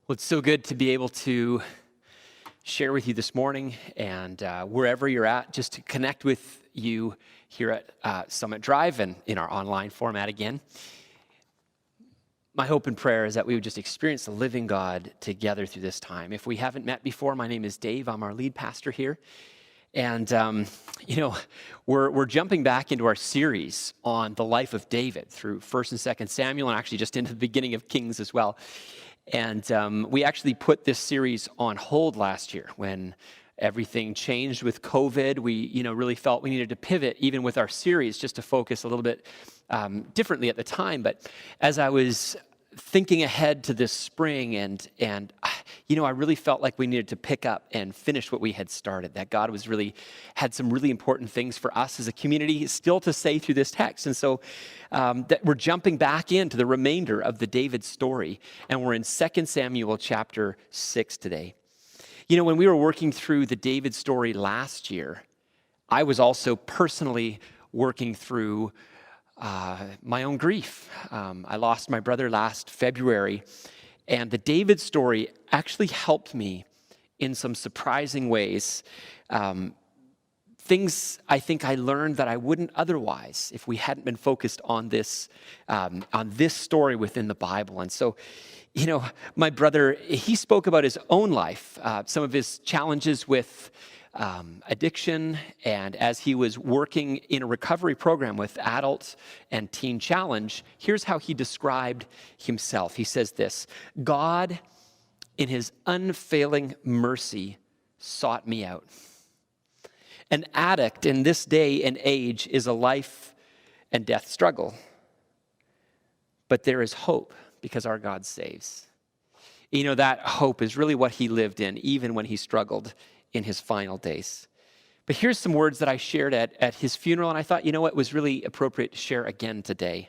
Well, it's so good to be able to share with you this morning and wherever you're at, just to connect with you here at Summit Drive and in our online format again. My hope and prayer is that we would just experience the living God together through this time. If we haven't met before, my name is Dave. I'm our lead pastor here. And, we're jumping back into our series on the life of David through 1st and 2nd Samuel, and actually just into the beginning of Kings as well. And we actually put this series on hold last year when everything changed with COVID. We, really felt we needed to pivot even with our series just to focus a little bit differently at the time. But as I was thinking ahead to this spring and I really felt like we needed to pick up and finish what we had started, that God had some really important things for us as a community still to say through this text. And so that we're jumping back into the remainder of the David story, and we're in 2 Samuel chapter 6 today. When we were working through the David story last year, I was also personally working through my own grief. I lost my brother last February, and the David story actually helped me in some surprising ways. Things I think I learned that I wouldn't otherwise if we hadn't been focused on this story within the Bible. And so, my brother, he spoke about his own life, some of his challenges with addiction, and as he was working in a recovery program with Adult and Teen Challenge, here's how he described himself. He says this: God, in his unfailing mercy, sought me out. An addict in this day and age is a life and death struggle, but there is hope because our God saves. That hope is really what he lived in, even when he struggled in his final days. But here's some words that I shared at his funeral, and I thought, it was really appropriate to share again today.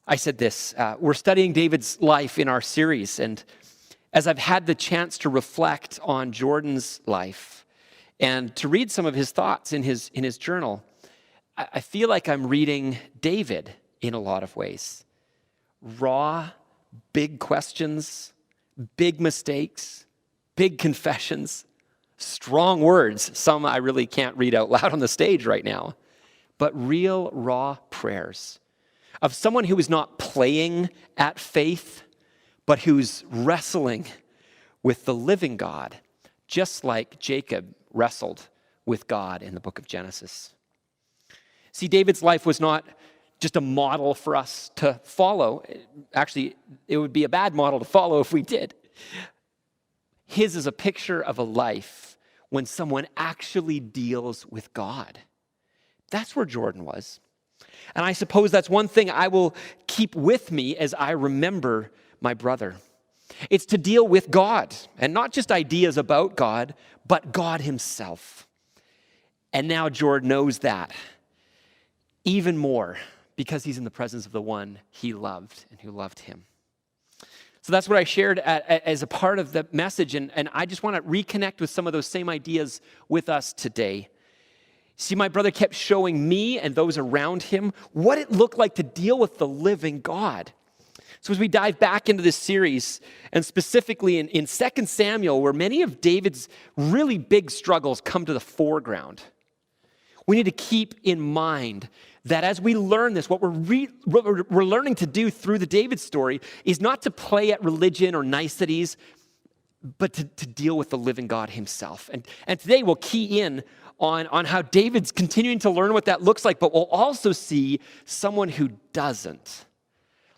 I said this: we're studying David's life in our series, and as I've had the chance to reflect on Jordan's life and to read some of his thoughts in his journal, I feel like I'm reading David in a lot of ways. Raw, big questions, big mistakes, big confessions, strong words, some I really can't read out loud on the stage right now, but real, raw prayers of someone who is not playing at faith, but who's wrestling with the living God, just like Jacob wrestled with God in the book of Genesis. See, David's life was not just a model for us to follow. Actually, it would be a bad model to follow if we did. His is a picture of a life when someone actually deals with God. That's where Jordan was. And I suppose that's one thing I will keep with me as I remember my brother. It's to deal with God, and not just ideas about God, but God himself. And now Jordan knows that even more because he's in the presence of the one he loved and who loved him. So that's what I shared as a part of the message, and I just want to reconnect with some of those same ideas with us today. See, my brother kept showing me and those around him what it looked like to deal with the living God. So as we dive back into this series, and specifically in 2 Samuel, where many of David's really big struggles come to the foreground, we need to keep in mind that as we learn this, what we're learning to do through the David story is not to play at religion or niceties, but to deal with the living God himself. And today we'll key in on how David's continuing to learn what that looks like, but we'll also see someone who doesn't.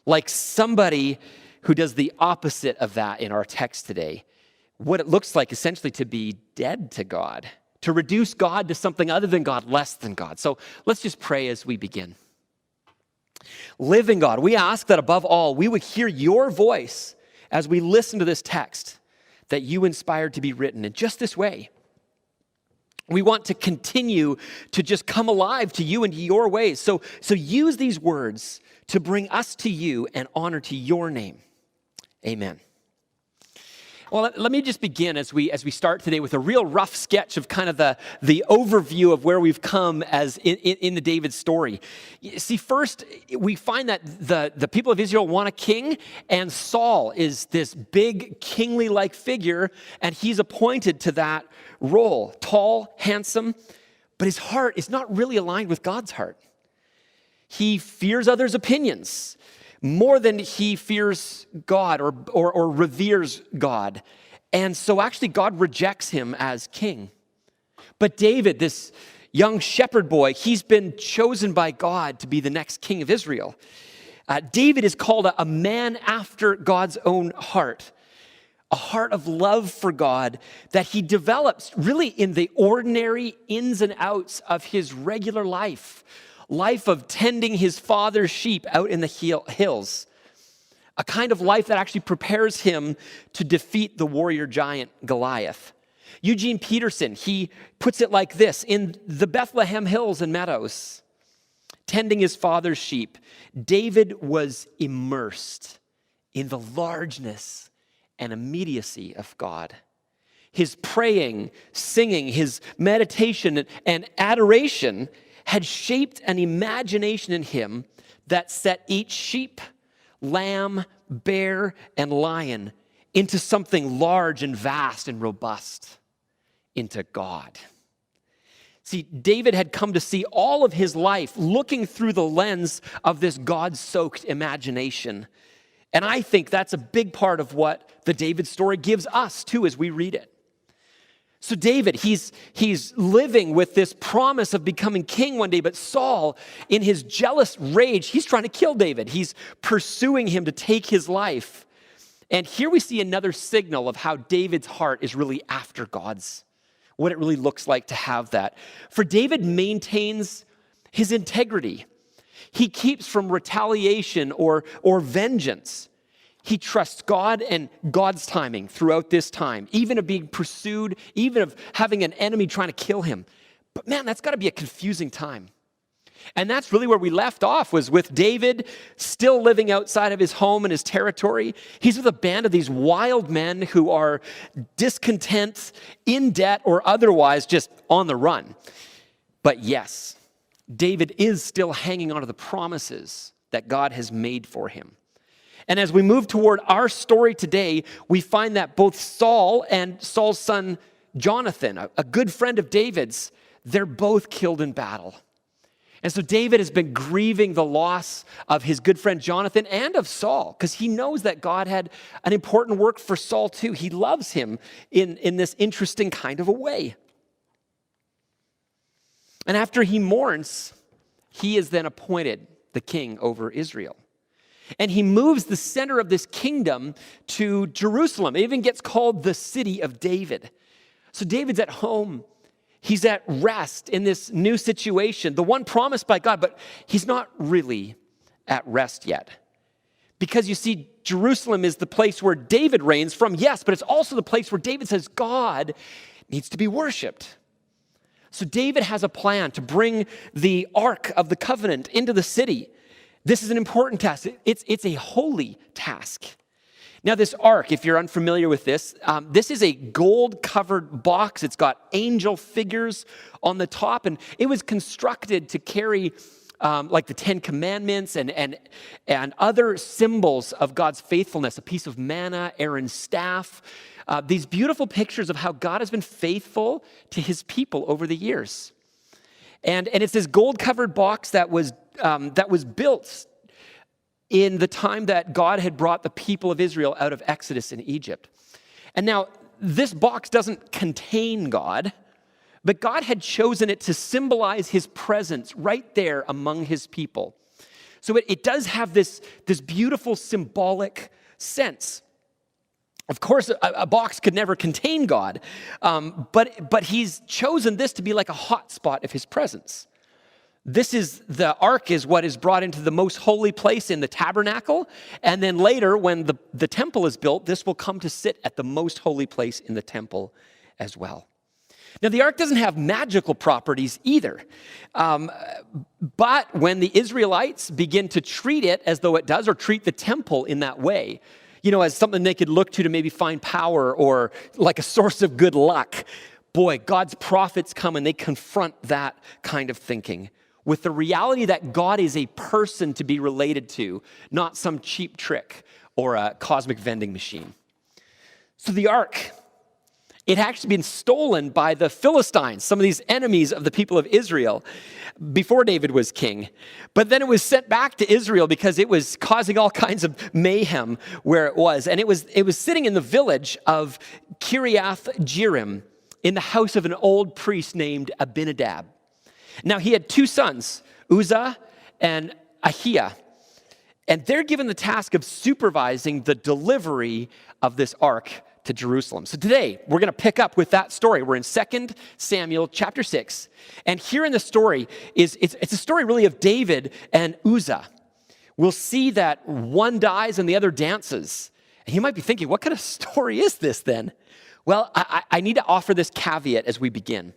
Like somebody who does the opposite of that in our text today. What it looks like essentially to be dead to God, to reduce God to something other than God, less than God. So let's just pray as we begin. Living God, we ask that above all, we would hear your voice as we listen to this text that you inspired to be written in just this way. We want to continue to just come alive to you and to your ways. So use these words to bring us to you and honor to your name. Amen. Well, let me just begin as we start today with a real rough sketch of kind of the overview of where we've come as in the David story. See, first, we find that the people of Israel want a king, and Saul is this big kingly-like figure, and he's appointed to that role. Tall, handsome, but his heart is not really aligned with God's heart. He fears others' opinions more than he fears God or reveres God. And so actually God rejects him as king. But David, this young shepherd boy, he's been chosen by God to be the next king of Israel. David is called a man after God's own heart, a heart of love for God that he develops really in the ordinary ins and outs of his regular life of tending his father's sheep out in the hills, a kind of life that actually prepares him to defeat the warrior giant Goliath. Eugene Peterson, he puts it like this: in the Bethlehem hills and meadows, tending his father's sheep, David was immersed in the largeness and immediacy of God. His praying, singing, his meditation and adoration had shaped an imagination in him that set each sheep, lamb, bear, and lion into something large and vast and robust, into God. See, David had come to see all of his life looking through the lens of this God-soaked imagination. And I think that's a big part of what the David story gives us too as we read it. So David, he's living with this promise of becoming king one day, but Saul, in his jealous rage, he's trying to kill David. He's pursuing him to take his life. And here we see another signal of how David's heart is really after God's, what it really looks like to have that. For David maintains his integrity. He keeps from retaliation or vengeance. He trusts God and God's timing throughout this time, even of being pursued, even of having an enemy trying to kill him. But man, that's got to be a confusing time. And that's really where we left off, was with David still living outside of his home and his territory. He's with a band of these wild men who are discontent, in debt, or otherwise just on the run. But yes, David is still hanging on to the promises that God has made for him. And as we move toward our story today, we find that both Saul and Saul's son Jonathan, a good friend of David's, they're both killed in battle. And so David has been grieving the loss of his good friend Jonathan and of Saul, because he knows that God had an important work for Saul too. He loves him in this interesting kind of a way. And after he mourns, he is then appointed the king over Israel. And he moves the center of this kingdom to Jerusalem. It even gets called the city of David. So David's at home. He's at rest in this new situation, the one promised by God, but he's not really at rest yet. Because you see, Jerusalem is the place where David reigns from, yes, but it's also the place where David says God needs to be worshiped. So David has a plan to bring the Ark of the Covenant into the city. This is an important task. It's a holy task. Now, this ark, if you're unfamiliar with this, this is a gold-covered box. It's got angel figures on the top, and it was constructed to carry like the Ten Commandments and other symbols of God's faithfulness, a piece of manna, Aaron's staff, these beautiful pictures of how God has been faithful to his people over the years. And it's this gold-covered box that was built in the time that God had brought the people of Israel out of Exodus in Egypt. And now, this box doesn't contain God, but God had chosen it to symbolize his presence right there among his people. So it does have this beautiful symbolic sense. Of course, a box could never contain God, but he's chosen this to be like a hot spot of his presence. The ark is what is brought into the most holy place in the tabernacle, and then later when the temple is built, this will come to sit at the most holy place in the temple as well. Now, the ark doesn't have magical properties either, but when the Israelites begin to treat it as though it does, or treat the temple in that way, as something they could look to maybe find power or like a source of good luck. Boy, God's prophets come and they confront that kind of thinking with the reality that God is a person to be related to, not some cheap trick or a cosmic vending machine. So the ark, it had actually been stolen by the Philistines, some of these enemies of the people of Israel, before David was king. But then it was sent back to Israel because it was causing all kinds of mayhem where it was. And it was sitting in the village of Kiriath Jearim in the house of an old priest named Abinadab. Now, he had two sons, Uzzah and Ahiah, and they're given the task of supervising the delivery of this ark to Jerusalem. So today, we're going to pick up with that story. We're in 2 Samuel chapter 6, and here in the story it's a story really of David and Uzzah. We'll see that one dies and the other dances. And you might be thinking, what kind of story is this then? Well, I need to offer this caveat as we begin.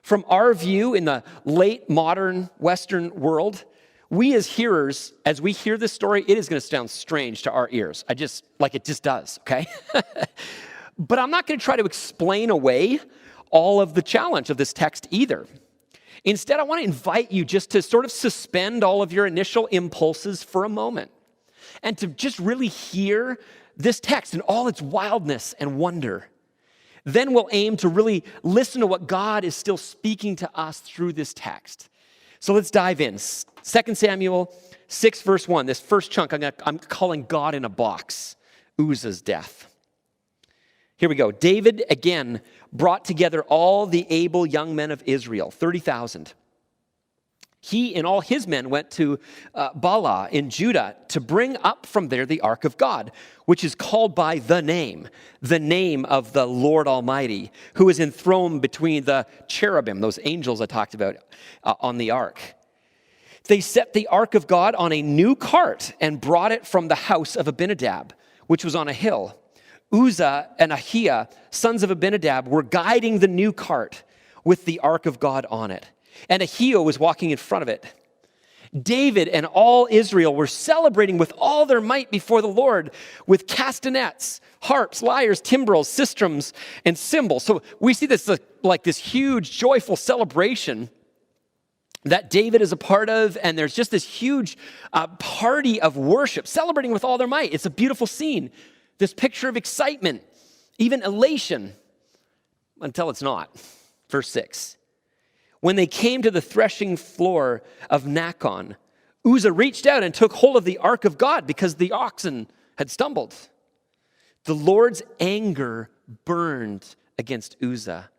From our view in the late modern Western world, we as hearers, as we hear this story, it is going to sound strange to our ears. It just does, okay? But I'm not going to try to explain away all of the challenge of this text either. Instead, I want to invite you just to sort of suspend all of your initial impulses for a moment and to just really hear this text in all its wildness and wonder. Then we'll aim to really listen to what God is still speaking to us through this text. So let's dive in. 2 Samuel 6, verse 1. This first chunk I'm calling God in a box. Uzzah's death. Here we go. David again brought together all the able young men of Israel, 30,000. He and all his men went to Baalah in Judah to bring up from there the ark of God, which is called by the name of the Lord Almighty, who is enthroned between the cherubim, those angels I talked about on the ark. They set the ark of God on a new cart and brought it from the house of Abinadab, which was on a hill. Uzzah and Ahiah, sons of Abinadab, were guiding the new cart with the ark of God on it, and Ahiah was walking in front of it. David and all Israel were celebrating with all their might before the Lord with castanets, harps, lyres, timbrels, sistrums, and cymbals. So we see this like this huge, joyful celebration that David is a part of, and there's just this huge party of worship, celebrating with all their might. It's a beautiful scene, this picture of excitement, even elation, until it's not. Verse 6. When they came to the threshing floor of Nacon, Uzzah reached out and took hold of the ark of God because the oxen had stumbled. The Lord's anger burned against Uzzah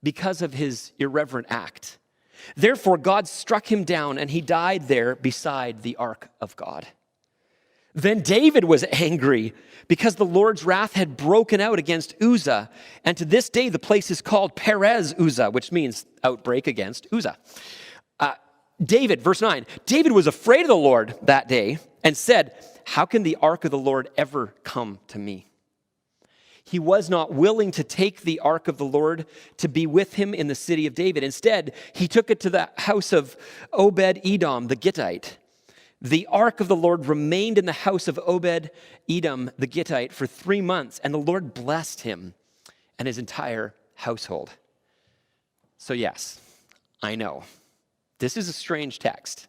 because of his irreverent act. Therefore, God struck him down, and he died there beside the ark of God. Then David was angry because the Lord's wrath had broken out against Uzzah, and to this day the place is called Perez Uzzah, which means outbreak against Uzzah. David, verse 9, David was afraid of the Lord that day and said, "How can the ark of the Lord ever come to me?" He was not willing to take the ark of the Lord to be with him in the city of David. Instead, he took it to the house of Obed-Edom the Gittite. The ark of the Lord remained in the house of Obed-Edom the Gittite for 3 months, and the Lord blessed him and his entire household. So yes, I know, this is a strange text.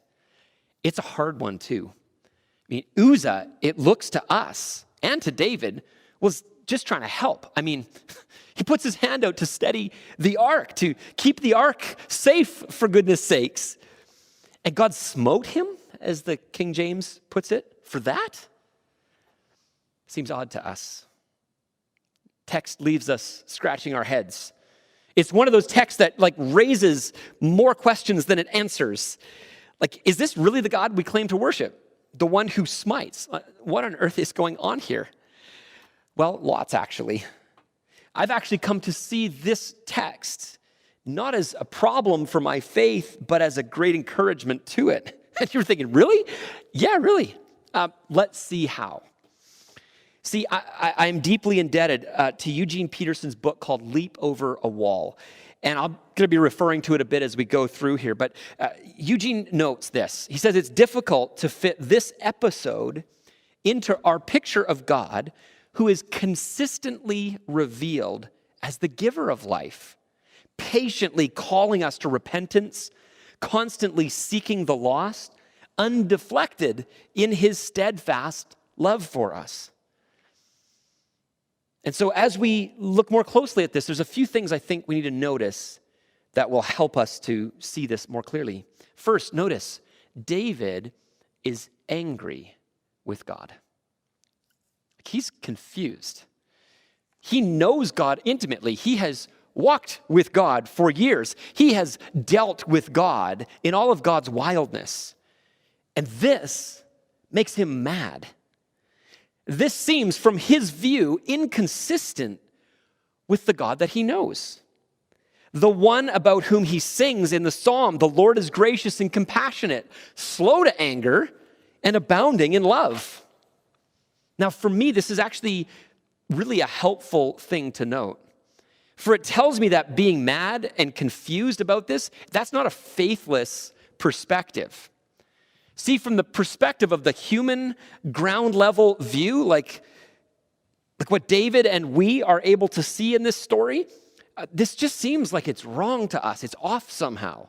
It's a hard one too. I mean, Uzzah, it looks to us and to David, was just trying to help. I mean, he puts his hand out to steady the ark, to keep the ark safe, for goodness sakes. And God smote him, as the King James puts it, for that? Seems odd to us. Text leaves us scratching our heads. It's one of those texts that raises more questions than it answers. Is this really the God we claim to worship? The one who smites? What on earth is going on here? Well, lots actually. I've actually come to see this text not as a problem for my faith, but as a great encouragement to it. And you're thinking, really? Yeah, really. Let's see how. See, I'm deeply indebted to Eugene Peterson's book called Leap Over a Wall. And I'm going to be referring to it a bit as we go through here. But Eugene notes this. He says it's difficult to fit this episode into our picture of God who is consistently revealed as the giver of life, patiently calling us to repentance, constantly seeking the lost, undeflected in his steadfast love for us. And so as we look more closely at this, there's a few things I think we need to notice that will help us to see this more clearly. First, notice David is angry with God. He's confused. He knows God intimately. He has walked with God for years. He has dealt with God in all of God's wildness. And this makes him mad. This seems, from his view, inconsistent with the God that he knows. The one about whom he sings in the psalm, the Lord is gracious and compassionate, slow to anger, and abounding in love. Now, for me, this is actually really a helpful thing to note. For it tells me that being mad and confused about this, that's not a faithless perspective. See, from the perspective of the human ground level view, like what David and we are able to see in this story, this just seems like it's wrong to us. It's off somehow.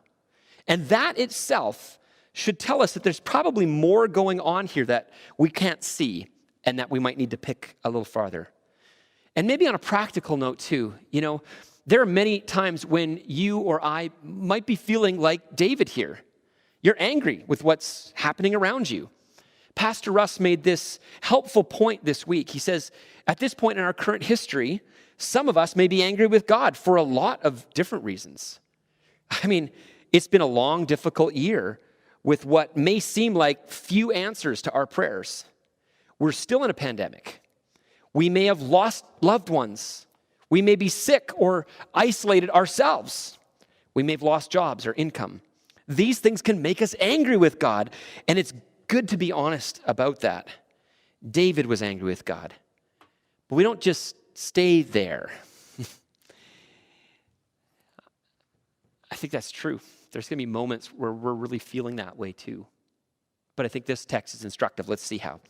And that itself should tell us that there's probably more going on here that we can't see and that we might need to pick a little farther. And maybe on a practical note too, there are many times when you or I might be feeling like David here. You're angry with what's happening around you. Pastor Russ made this helpful point this week. He says, at this point in our current history, some of us may be angry with God for a lot of different reasons. I mean, it's been a long, difficult year with what may seem like few answers to our prayers. We're still in a pandemic. We may have lost loved ones. We may be sick or isolated ourselves. We may have lost jobs or income. These things can make us angry with God, and it's good to be honest about that. David was angry with God, but we don't just stay there. I think that's true. There's going to be moments where we're really feeling that way too. But I think this text is instructive. Let's see how.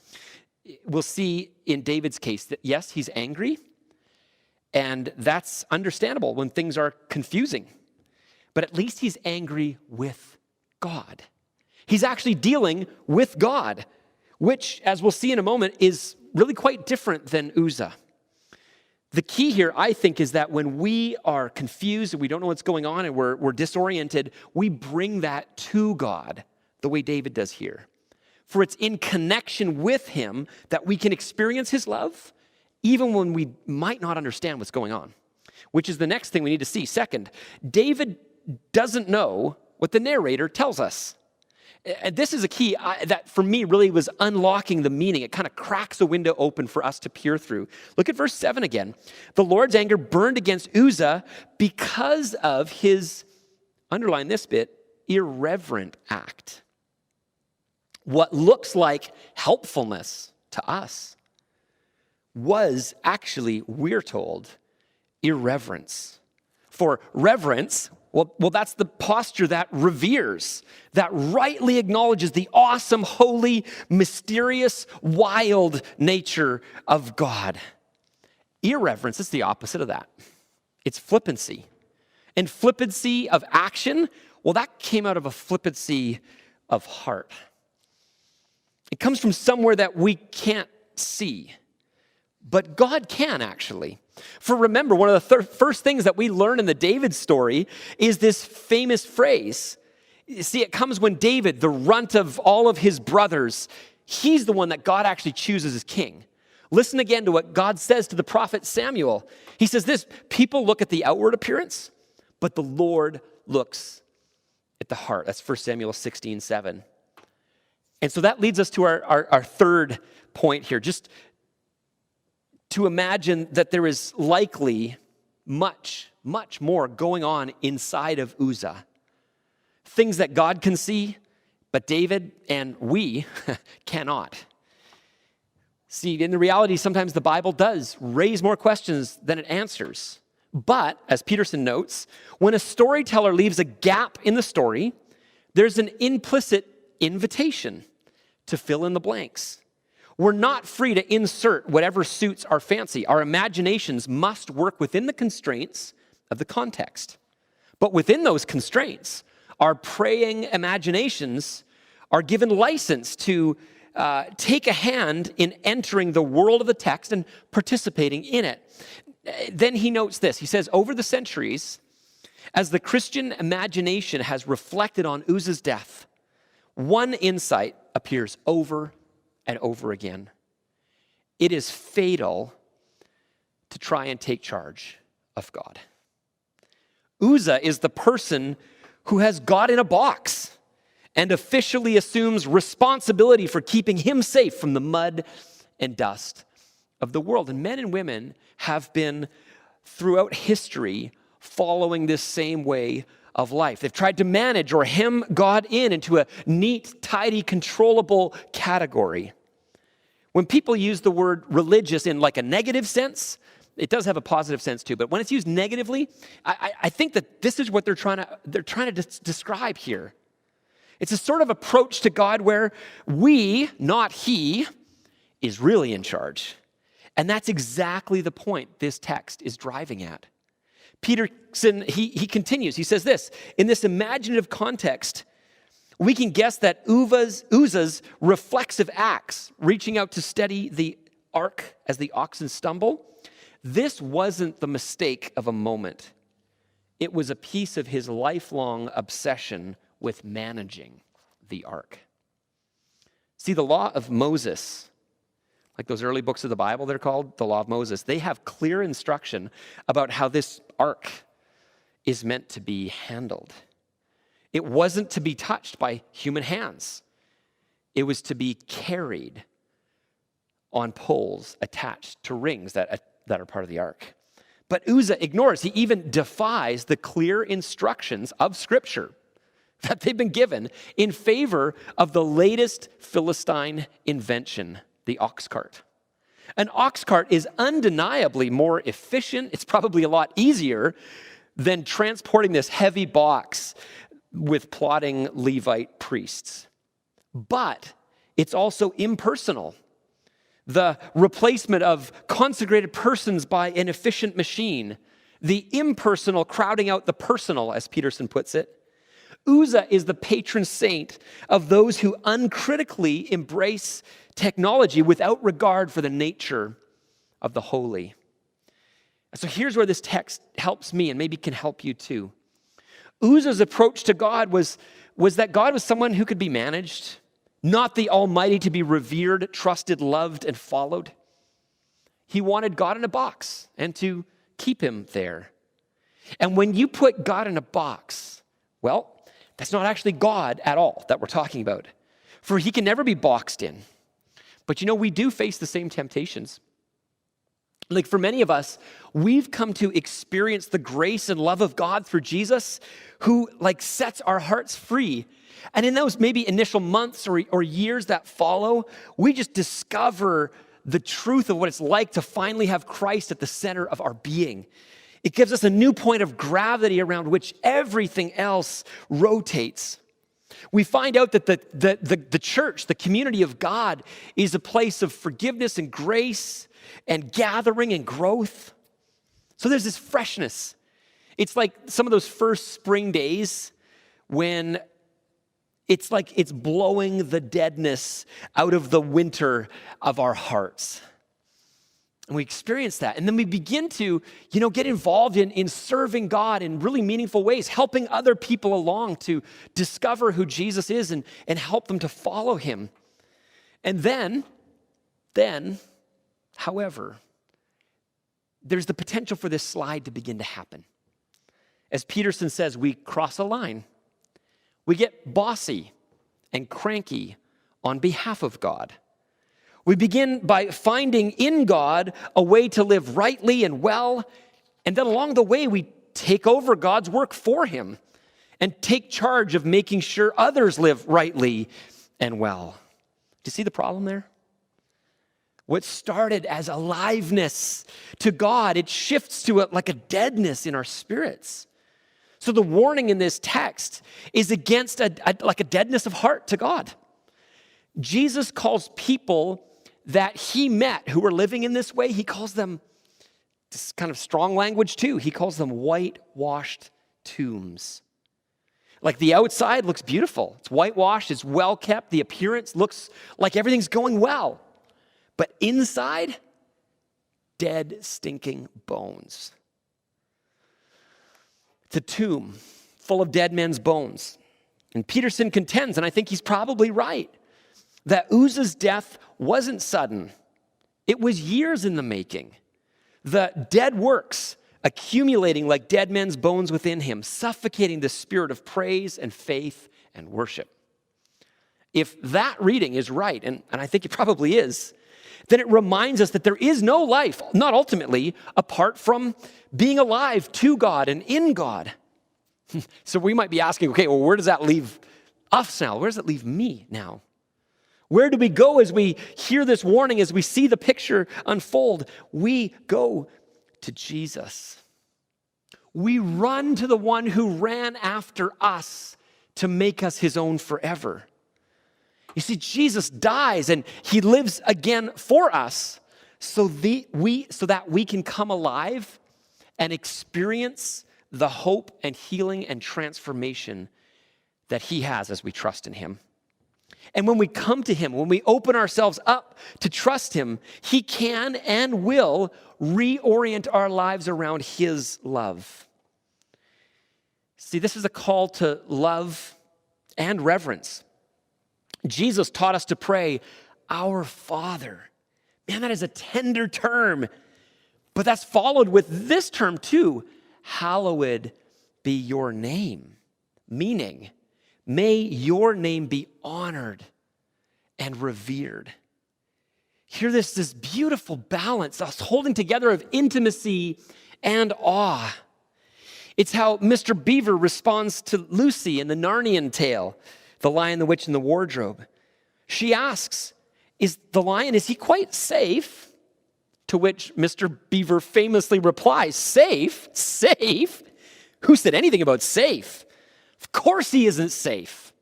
We'll see in David's case that yes, he's angry, and that's understandable when things are confusing. But at least he's angry with God. He's actually dealing with God, which, as we'll see in a moment, is really quite different than Uzzah. The key here, I think, is that when we are confused and we don't know what's going on and we're disoriented, we bring that to God the way David does here. For it's in connection with him that we can experience his love, even when we might not understand what's going on, which is the next thing we need to see. Second, David doesn't know what the narrator tells us. And this is a key that for me really was unlocking the meaning. It kind of cracks a window open for us to peer through. Look at verse 7 again. The Lord's anger burned against Uzzah because of his, underline this bit, irreverent act. What looks like helpfulness to us was actually, we're told, irreverence. For reverence, well, that's the posture that reveres, that rightly acknowledges the awesome, holy, mysterious, wild nature of God. Irreverence is the opposite of that. It's flippancy. And flippancy of action, well, that came out of a flippancy of heart. It comes from somewhere that we can't see. But God can, actually. For remember, one of the first things that we learn in the David story is this famous phrase. You see, it comes when David, the runt of all of his brothers, he's the one that God actually chooses as king. Listen again to what God says to the prophet Samuel. He says this, people look at the outward appearance, but the Lord looks at the heart. That's 1 Samuel 16:7. And so that leads us to our third point here. Just to imagine that there is likely much, much more going on inside of Uzzah. Things that God can see, but David and we cannot. See, in the reality, sometimes the Bible does raise more questions than it answers. But, as Peterson notes, when a storyteller leaves a gap in the story, there's an implicit invitation to fill in the blanks. We're not free to insert whatever suits our fancy. Our imaginations must work within the constraints of the context. But within those constraints, our praying imaginations are given license to take a hand in entering the world of the text and participating in it. Then he notes this. He says, over the centuries, as the Christian imagination has reflected on Uzzah's death, one insight appears over and over again. It is fatal to try and take charge of God. Uzzah is the person who has God in a box and officially assumes responsibility for keeping him safe from the mud and dust of the world. And men and women have been, throughout history, following this same way of life. They've tried to manage or hem God into a neat, tidy, controllable category. When people use the word religious in like a negative sense, it does have a positive sense too, but when it's used negatively, I think that this is what they're trying to describe here. It's a sort of approach to God where we, not he, is really in charge. And that's exactly the point this text is driving at. Peterson, he continues, he says this, in this imaginative context, we can guess that Uzzah's reflexive acts, reaching out to steady the ark as the oxen stumble, this wasn't the mistake of a moment. It was a piece of his lifelong obsession with managing the ark. See, the law of Moses, like those early books of the Bible, they're called the law of Moses, they have clear instruction about how this ark is meant to be handled. It wasn't to be touched by human hands. It was to be carried on poles attached to rings that are part of the ark. But Uzzah ignores, he even defies the clear instructions of Scripture that they've been given in favor of the latest Philistine invention, the ox cart. An ox cart is undeniably more efficient. It's probably a lot easier than transporting this heavy box with plodding Levite priests. But it's also impersonal. The replacement of consecrated persons by an efficient machine, the impersonal crowding out the personal, as Peterson puts it. Uzzah is the patron saint of those who uncritically embrace technology without regard for the nature of the holy. So here's where this text helps me and maybe can help you too. Uzzah's approach to God was that God was someone who could be managed, not the Almighty to be revered, trusted, loved, and followed. He wanted God in a box and to keep him there. And when you put God in a box, well, that's not actually God at all that we're talking about. For he can never be boxed in. But we do face the same temptations. Like for many of us, we've come to experience the grace and love of God through Jesus, who sets our hearts free. And in those maybe initial months or years that follow, we just discover the truth of what it's like to finally have Christ at the center of our being. It gives us a new point of gravity around which everything else rotates. We find out that the church, the community of God, is a place of forgiveness and grace and gathering and growth. So there's this freshness. It's like some of those first spring days when it's like it's blowing the deadness out of the winter of our hearts. And we experience that. And then we begin to, get involved in serving God in really meaningful ways, helping other people along to discover who Jesus is and help them to follow him. And then, however, there's the potential for this slide to begin to happen. As Peterson says, we cross a line. We get bossy and cranky on behalf of God. We begin by finding in God a way to live rightly and well, and then along the way we take over God's work for him and take charge of making sure others live rightly and well. Do you see the problem there? What started as aliveness to God, it shifts to a deadness in our spirits. So the warning in this text is against a deadness of heart to God. Jesus calls people that he met who were living in this way, he calls them, this kind of strong language too, he calls them whitewashed tombs. Like the outside looks beautiful. It's whitewashed, it's well kept, the appearance looks like everything's going well. But inside, dead, stinking bones. It's a tomb full of dead men's bones. And Peterson contends, and I think he's probably right, that Uzzah's death wasn't sudden. It was years in the making. The dead works accumulating like dead men's bones within him, suffocating the spirit of praise and faith and worship. If that reading is right, and I think it probably is, then it reminds us that there is no life, not ultimately, apart from being alive to God and in God. So we might be asking, okay, well, where does that leave us now? Where does it leave me now? Where do we go as we hear this warning, as we see the picture unfold? We go to Jesus. We run to the one who ran after us to make us his own forever. You see, Jesus dies and he lives again for us so that we can come alive and experience the hope and healing and transformation that he has as we trust in him. And when we come to him, when we open ourselves up to trust him, he can and will reorient our lives around his love. See, this is a call to love and reverence. Jesus taught us to pray, "Our Father." Man, that is a tender term. But that's followed with this term too, "Hallowed be your name." Meaning, may your name be honored and revered. Hear this beautiful balance, us holding together of intimacy and awe. It's how Mr. Beaver responds to Lucy in the Narnian tale, The Lion, the Witch, and the Wardrobe. She asks, is he quite safe? To which Mr. Beaver famously replies, safe? Safe? Who said anything about safe? Of course he isn't safe,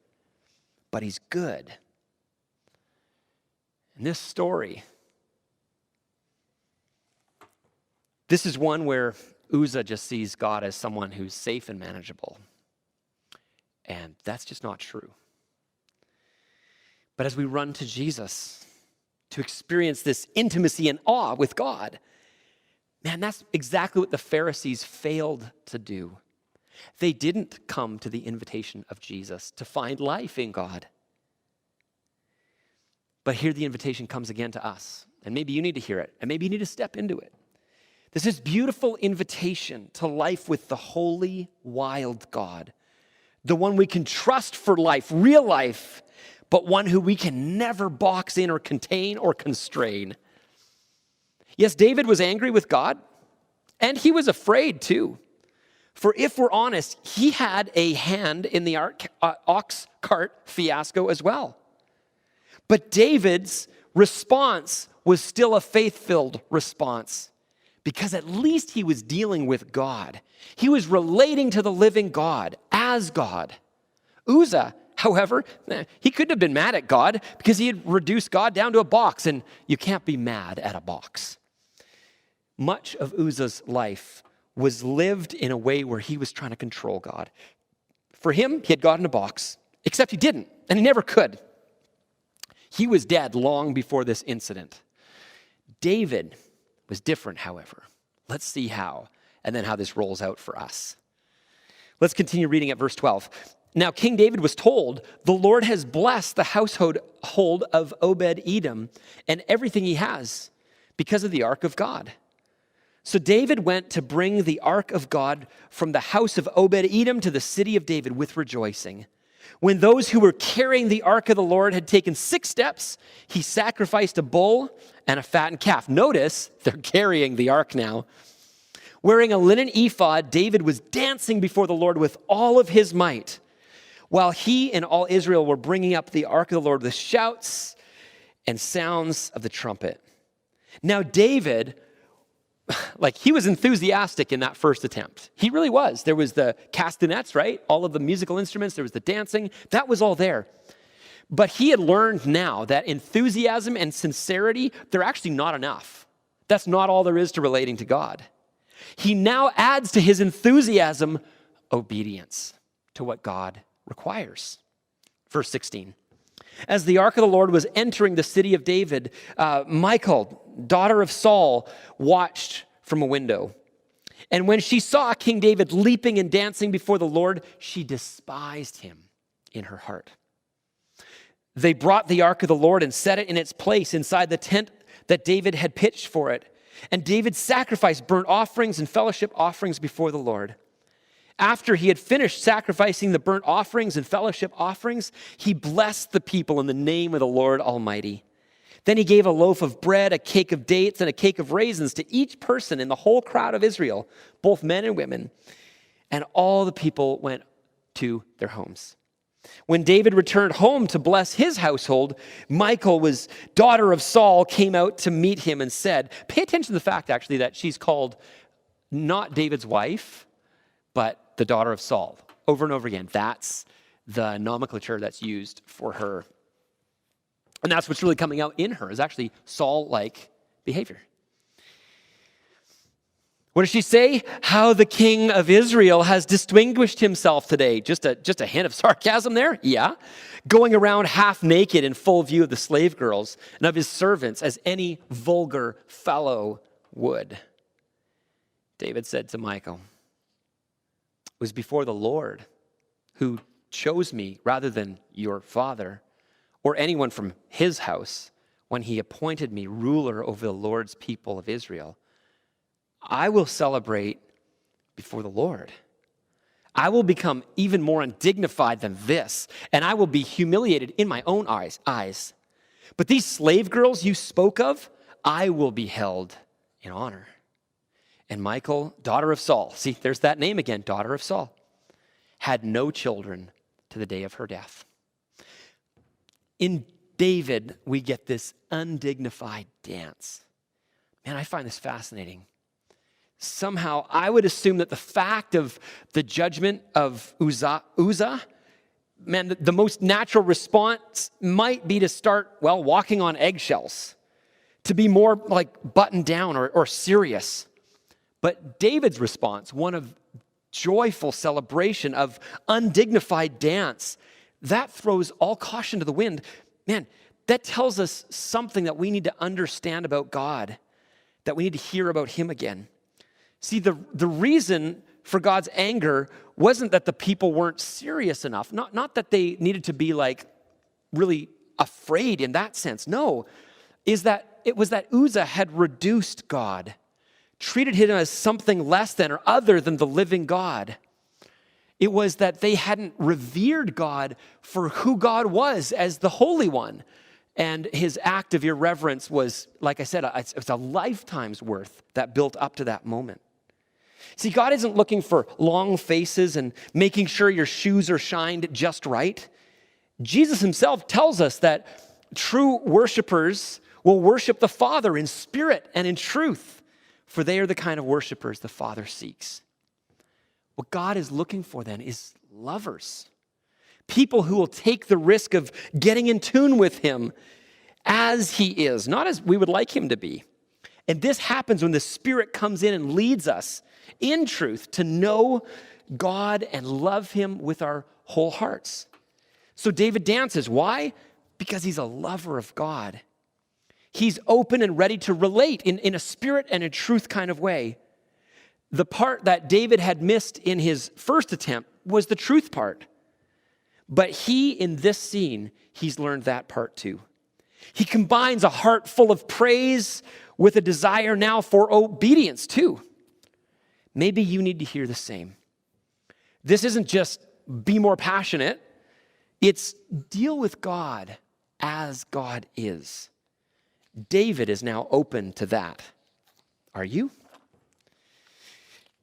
but he's good. In this story, this is one where Uzzah just sees God as someone who's safe and manageable. And that's just not true. But as we run to Jesus to experience this intimacy and awe with God, man, that's exactly what the Pharisees failed to do. They didn't come to the invitation of Jesus to find life in God. But here the invitation comes again to us. And maybe you need to hear it. And maybe you need to step into it. This is beautiful invitation to life with the holy, wild God. The one we can trust for life, real life, but one who we can never box in or contain or constrain. Yes, David was angry with God, and he was afraid too. For if we're honest, he had a hand in the ox cart fiasco as well. But David's response was still a faith-filled response, because at least he was dealing with God. He was relating to the living God as God. Uzzah, however, he couldn't have been mad at God because he had reduced God down to a box, and you can't be mad at a box. Much of Uzzah's life was lived in a way where he was trying to control God. For him, he had God in a box, except he didn't, and he never could. He was dead long before this incident. David was different, however. Let's see how, and then how this rolls out for us. Let's continue reading at verse 12. Now, King David was told, the Lord has blessed the household of Obed-Edom and everything he has because of the ark of God. So David went to bring the ark of God from the house of Obed-Edom to the city of David with rejoicing. When those who were carrying the ark of the Lord had taken 6 steps, he sacrificed a bull and a fattened calf. Notice, they're carrying the ark now. Wearing a linen ephod, David was dancing before the Lord with all of his might, while he and all Israel were bringing up the ark of the Lord with shouts and sounds of the trumpet. Now David, he was enthusiastic in that first attempt. He really was. There was the castanets, right? All of the musical instruments. There was the dancing. That was all there. But he had learned now that enthusiasm and sincerity, they're actually not enough. That's not all there is to relating to God. He now adds to his enthusiasm obedience to what God requires. Verse 16. As the ark of the Lord was entering the city of David, Michal, daughter of Saul, watched from a window. And when she saw King David leaping and dancing before the Lord, she despised him in her heart. They brought the ark of the Lord and set it in its place inside the tent that David had pitched for it. And David sacrificed burnt offerings and fellowship offerings before the Lord. After he had finished sacrificing the burnt offerings and fellowship offerings, he blessed the people in the name of the Lord Almighty. Then he gave a loaf of bread, a cake of dates, and a cake of raisins to each person in the whole crowd of Israel, both men and women. And all the people went to their homes. When David returned home to bless his household, Michal, daughter of Saul, came out to meet him and said, pay attention to the fact, actually, that she's called not David's wife, but the daughter of Saul. Over and over again, that's the nomenclature that's used for her. And that's what's really coming out in her, is actually Saul-like behavior. What does she say? How the king of Israel has distinguished himself today. Just a hint of sarcasm there? Yeah. Going around half naked in full view of the slave girls and of his servants as any vulgar fellow would. David said to Michal, it was before the Lord who chose me rather than your father or anyone from his house when he appointed me ruler over the Lord's people of Israel. I will celebrate before the Lord. I will become even more undignified than this, and I will be humiliated in my own eyes. But these slave girls you spoke of, I will be held in honor. And Michal, daughter of Saul, see, there's that name again, daughter of Saul, had no children to the day of her death. In David, we get this undignified dance. Man, I find this fascinating. Somehow, I would assume that the fact of the judgment of Uzzah, man, the most natural response might be to start, walking on eggshells, to be more like buttoned down or serious. But David's response, one of joyful celebration, of undignified dance, that throws all caution to the wind. Man, that tells us something that we need to understand about God, that we need to hear about him again. See, the reason for God's anger wasn't that the people weren't serious enough, not that they needed to be really afraid in that sense. No, is that it was that Uzzah had reduced God, treated him as something less than or other than the living God. It was that they hadn't revered God for who God was as the Holy One. And his act of irreverence was, like I said, it's a lifetime's worth that built up to that moment. See, God isn't looking for long faces and making sure your shoes are shined just right. Jesus himself tells us that true worshipers will worship the Father in spirit and in truth, for they are the kind of worshipers the Father seeks. What God is looking for then is lovers. People who will take the risk of getting in tune with him as he is, not as we would like him to be. And this happens when the Spirit comes in and leads us in truth to know God and love him with our whole hearts. So David dances. Why? Because he's a lover of God. He's open and ready to relate in a spirit and a truth kind of way. The part that David had missed in his first attempt was the truth part. But in this scene, he's learned that part too. He combines a heart full of praise with a desire now for obedience too. Maybe you need to hear the same. This isn't just be more passionate. It's deal with God as God is. David is now open to that. Are you?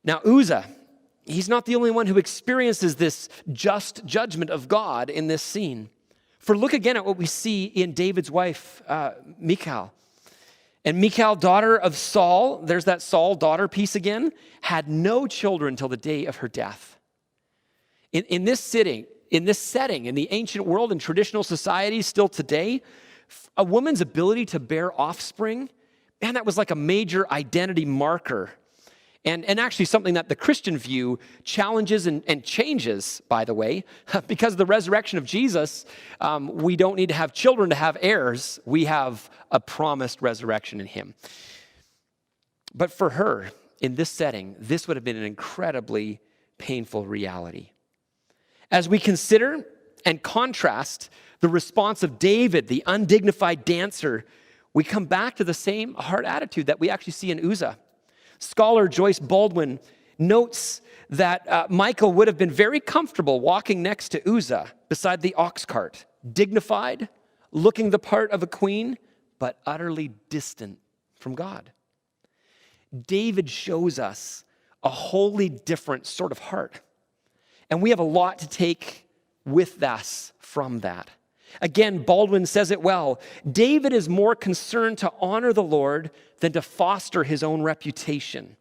Now, Uzzah, he's not the only one who experiences this just judgment of God in this scene. For look again at what we see in David's wife, Michal. And Michal, daughter of Saul, there's that Saul daughter piece again, had no children till the day of her death. In this in this setting, in the ancient world and traditional societies still today, a woman's ability to bear offspring, man, that was like a major identity marker. And actually something that the Christian view challenges and changes, by the way. Because of the resurrection of Jesus, we don't need to have children to have heirs. We have a promised resurrection in him. But for her, in this setting, this would have been an incredibly painful reality. As we consider and contrast the response of David, the undignified dancer, we come back to the same hard attitude that we actually see in Uzzah. Scholar Joyce Baldwin notes that Michal would have been very comfortable walking next to Uzzah beside the ox cart, dignified, looking the part of a queen, but utterly distant from God. David shows us a wholly different sort of heart. And we have a lot to take with us from that. Again, Baldwin says it well. David is more concerned to honor the Lord than to foster his own reputation.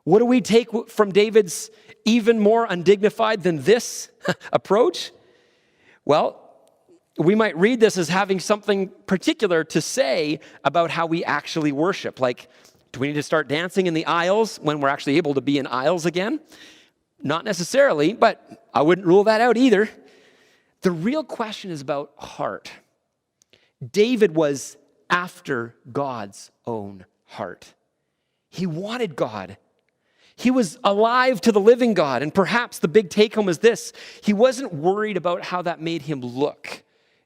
What do we take from David's even more undignified than this approach? Well, we might read this as having something particular to say about how we actually worship. Like, do we need to start dancing in the aisles when we're actually able to be in aisles again? Not necessarily, but I wouldn't rule that out either. The real question is about heart. David was after God's own heart. He wanted God. He was alive to the living God. And perhaps the big take home is this: he wasn't worried about how that made him look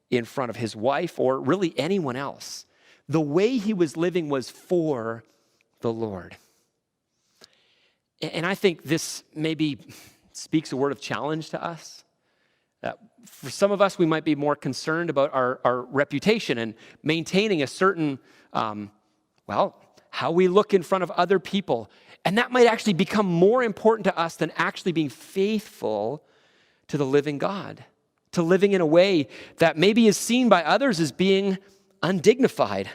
in front of his wife or really anyone else. The way he was living was for the Lord. And I think this maybe speaks a word of challenge to us. For some of us, we might be more concerned about our reputation and maintaining a certain, how we look in front of other people. And that might actually become more important to us than actually being faithful to the living God, to living in a way that maybe is seen by others as being undignified.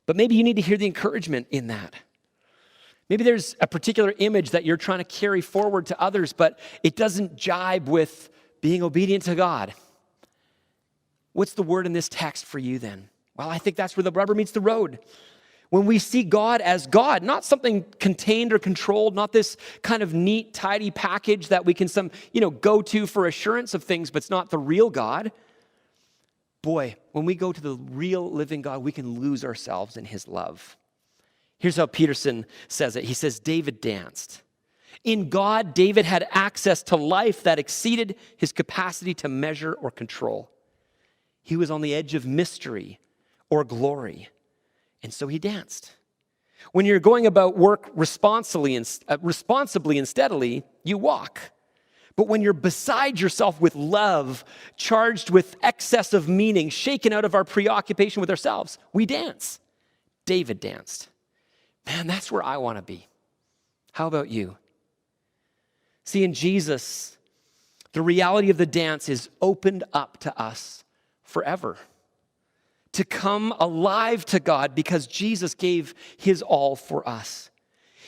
But maybe you need to hear the encouragement in that. Maybe there's a particular image that you're trying to carry forward to others, but it doesn't jibe with being obedient to God. What's the word in this text for you then? Well, I think that's where the rubber meets the road. When we see God as God, not something contained or controlled, not this kind of neat, tidy package that we can go to for assurance of things, but it's not the real God. Boy, when we go to the real living God, we can lose ourselves in his love. Here's how Peterson says it. He says, David danced. In God, David had access to life that exceeded his capacity to measure or control. He was on the edge of mystery or glory, and so he danced. When you're going about work responsibly and steadily, you walk. But when you're beside yourself with love, charged with excess of meaning, shaken out of our preoccupation with ourselves, we dance. David danced. Man, that's where I want to be. How about you? See, in Jesus, the reality of the dance is opened up to us forever. To come alive to God because Jesus gave his all for us.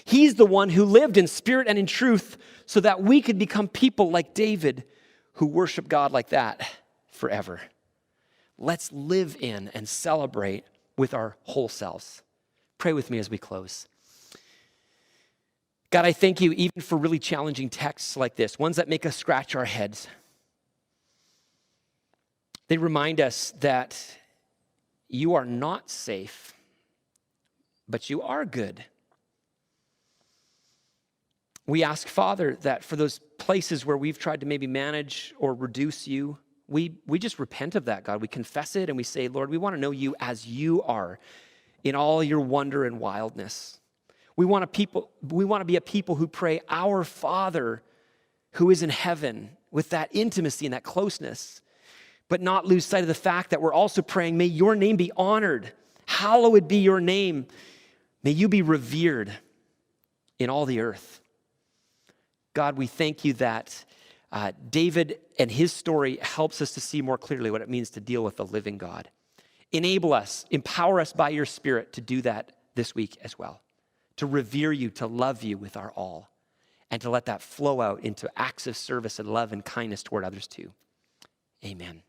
He's the one who lived in spirit and in truth so that we could become people like David who worship God like that forever. Let's live in and celebrate with our whole selves. Pray with me as we close. God, I thank you even for really challenging texts like this, ones that make us scratch our heads. They remind us that you are not safe, but you are good. We ask, Father, that for those places where we've tried to maybe manage or reduce you, we just repent of that, God. We confess it and we say, Lord, we want to know you as you are in all your wonder and wildness. We want to be a people who pray, Our Father who is in heaven, with that intimacy and that closeness, but not lose sight of the fact that we're also praying, may your name be honored. Hallowed be your name. May you be revered in all the earth. God, we thank you that David and his story helps us to see more clearly what it means to deal with the living God. Enable us, empower us by your Spirit to do that this week as well, to revere you, to love you with our all. and to let that flow out into acts of service and love and kindness toward others too. Amen.